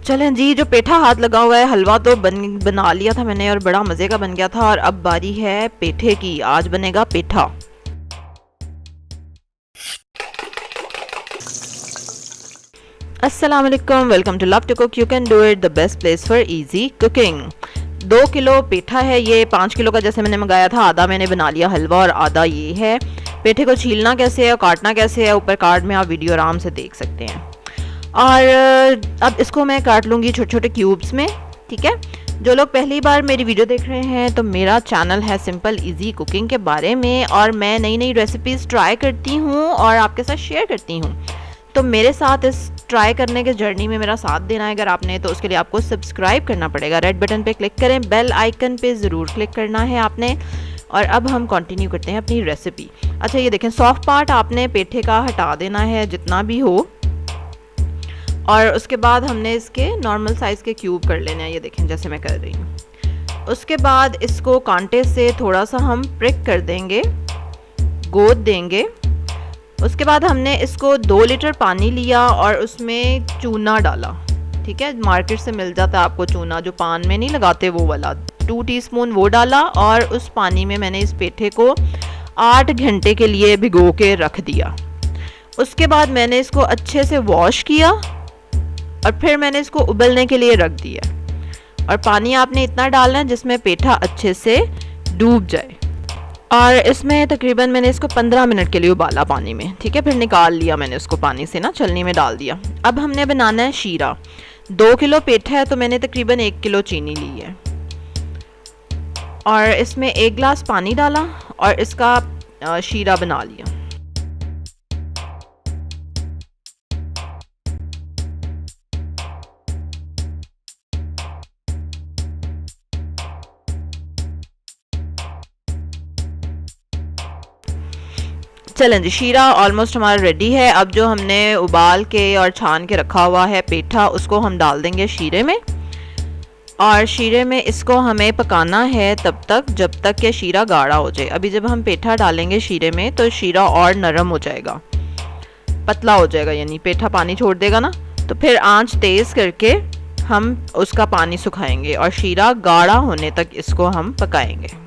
चलें जी, जो पेठा हाथ लगा हुआ है, हलवा तो बना लिया था मैंने और बड़ा मज़े का बन गया था। और अब बारी है पेठे की। आज बनेगा पेठा। अस्सलाम वालेकुम, welcome to love to cook. You can do it, the best place for easy cooking. 2 kilo petha है ये। 5 किलो का जैसे मैंने मंगाया था, आधा मैंने बना लिया हलवा और आधा ये है। पेठे को छीलना कैसे है और काटना कैसे है, ऊपर कार्ड में आप वीडियो आराम से देख सकते हैं। और अब इसको मैं काट लूँगी छोटे छोटे क्यूब्स में, ठीक है। जो लोग पहली बार मेरी वीडियो देख रहे हैं, तो मेरा चैनल है सिंपल इजी कुकिंग के बारे में और मैं नई नई रेसिपीज़ ट्राई करती हूँ और आपके साथ शेयर करती हूँ। तो मेरे साथ इस ट्राई करने के जर्नी में मेरा साथ देना है अगर आपने, तो उसके लिए आपको सब्सक्राइब करना पड़ेगा। रेड बटन पे क्लिक करें, बेल आइकन पे ज़रूर क्लिक करना है आपने। और अब हम कंटिन्यू करते हैं अपनी रेसिपी। अच्छा, ये देखें, सॉफ्ट पार्ट आपने पेठे का हटा देना है जितना भी हो, और उसके बाद हमने इसके नॉर्मल साइज़ के क्यूब कर लेने हैं। ये देखें जैसे मैं कर रही हूँ। उसके बाद इसको कांटे से थोड़ा सा हम प्रिक कर देंगे, गोद देंगे। उसके बाद हमने इसको 2 लीटर पानी लिया और उसमें चूना डाला, ठीक है। मार्केट से मिल जाता है आपको चूना, जो पान में नहीं लगाते वो वाला। 2 टीस्पून वो डाला और उस पानी में मैंने इस पेठे को 8 घंटे के लिए भिगो के रख दिया। उसके बाद मैंने इसको अच्छे से वॉश किया और फिर मैंने इसको उबलने के लिए रख दिया। और पानी आपने इतना डालना है जिसमें पेठा अच्छे से डूब जाए। और इसमें तकरीबन मैंने इसको 15 मिनट के लिए उबाला पानी में, ठीक है। फिर निकाल लिया मैंने इसको पानी से ना, छलनी में डाल दिया। अब हमने बनाना है शीरा। 2 किलो पेठा है तो मैंने तकरीबन 1 किलो चीनी ली है और इसमें 1 गिलास पानी डाला और इसका शीरा बना लिया। चलें जी, शीरा ऑलमोस्ट हमारा रेडी है। अब जो हमने उबाल के और छान के रखा हुआ है पेठा, उसको हम डाल देंगे शीरे में। और शीरे में इसको हमें पकाना है तब तक जब तक कि शीरा गाढ़ा हो जाए। अभी जब हम पेठा डालेंगे शीरे में तो शीरा और नरम हो जाएगा, पतला हो जाएगा, यानी पेठा पानी छोड़ देगा ना। तो फिर आंच तेज़ करके हम उसका पानी सुखाएंगे और शीरा गाढ़ा होने तक इसको हम पकाएंगे।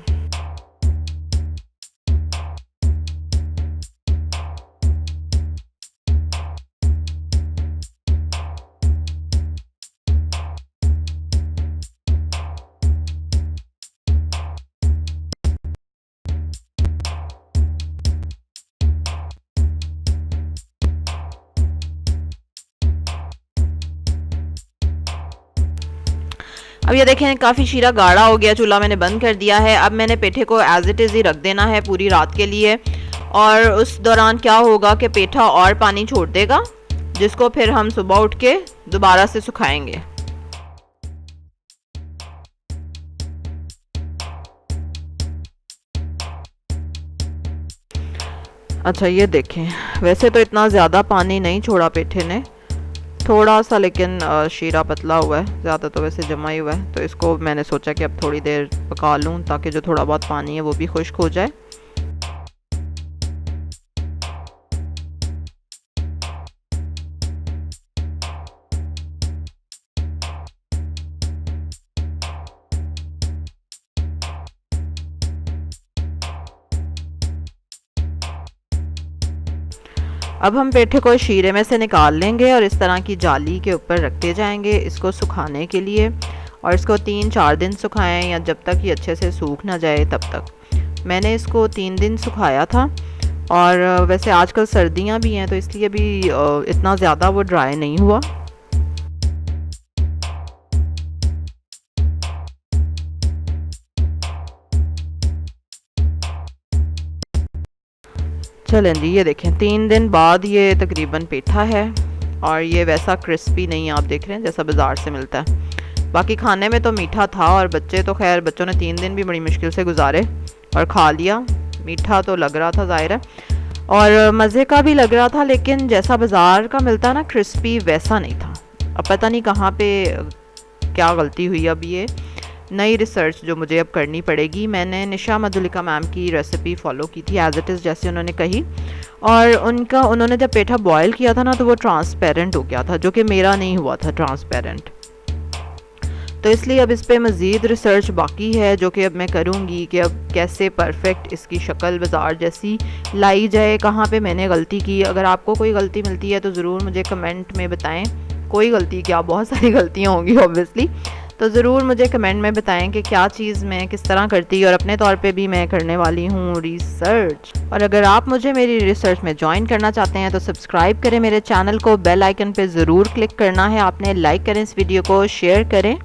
अब ये देखें, काफ़ी शीरा गाढ़ा हो गया। चूल्हा मैंने बंद कर दिया है। अब मैंने पेठे को एज इट इज़ ही रख देना है पूरी रात के लिए। और उस दौरान क्या होगा कि पेठा और पानी छोड़ देगा, जिसको फिर हम सुबह उठ के दोबारा से सुखाएंगे। अच्छा, ये देखें, वैसे तो इतना ज़्यादा पानी नहीं छोड़ा पेठे ने, थोड़ा सा, लेकिन शीरा पतला हुआ है, ज़्यादा तो वैसे जमा ही हुआ है। तो इसको मैंने सोचा कि अब थोड़ी देर पका लूँ ताकि जो थोड़ा बहुत पानी है वो भी खुश्क हो जाए। अब हम पेठे को शीरे में से निकाल लेंगे और इस तरह की जाली के ऊपर रखते जाएंगे इसको सुखाने के लिए। और इसको 3-4 दिन सुखाएं, या जब तक ये अच्छे से सूख ना जाए तब तक। मैंने इसको 3 दिन सुखाया था। और वैसे आजकल सर्दियां भी हैं तो इसलिए भी इतना ज़्यादा वो ड्राई नहीं हुआ। चलें जी, ये देखें 3 दिन बाद ये तकरीबन पेठा है और ये वैसा क्रिस्पी नहीं आप देख रहे हैं जैसा बाज़ार से मिलता है। बाकी खाने में तो मीठा था और बच्चे तो खैर, बच्चों ने 3 दिन भी बड़ी मुश्किल से गुजारे और खा लिया। मीठा तो लग रहा था ज़ाहिर है और मज़े का भी लग रहा था, लेकिन जैसा बाज़ार का मिलता ना क्रिस्पी, वैसा नहीं था। अब पता नहीं कहाँ पे क्या गलती हुई। अब ये नई रिसर्च जो मुझे अब करनी पड़ेगी। मैंने निशा मधुलिका मैम की रेसिपी फॉलो की थी एज इट इज़ जैसे उन्होंने कही, और उन्होंने जब पेठा बॉयल किया था ना तो वो ट्रांसपेरेंट हो गया था, जो कि मेरा नहीं हुआ था ट्रांसपेरेंट। तो इसलिए अब इस पे मज़ीद रिसर्च बाकी है, जो कि अब मैं करूँगी कि अब कैसे परफेक्ट इसकी शक्ल बाज़ार जैसी लाई जाए, कहाँ पे मैंने गलती की। अगर आपको कोई गलती मिलती है तो ज़रूर मुझे कमेंट में बताएं। कोई गलती क्या, बहुत सारी गलतियाँ होंगी ऑब्वियसली, तो ज़रूर मुझे कमेंट में बताएं कि क्या चीज़ मैं किस तरह करती, और अपने तौर पे भी मैं करने वाली हूँ रिसर्च। और अगर आप मुझे मेरी रिसर्च में ज्वाइन करना चाहते हैं तो सब्सक्राइब करें मेरे चैनल को, बेल आइकन पे ज़रूर क्लिक करना है आपने, लाइक करें इस वीडियो को, शेयर करें।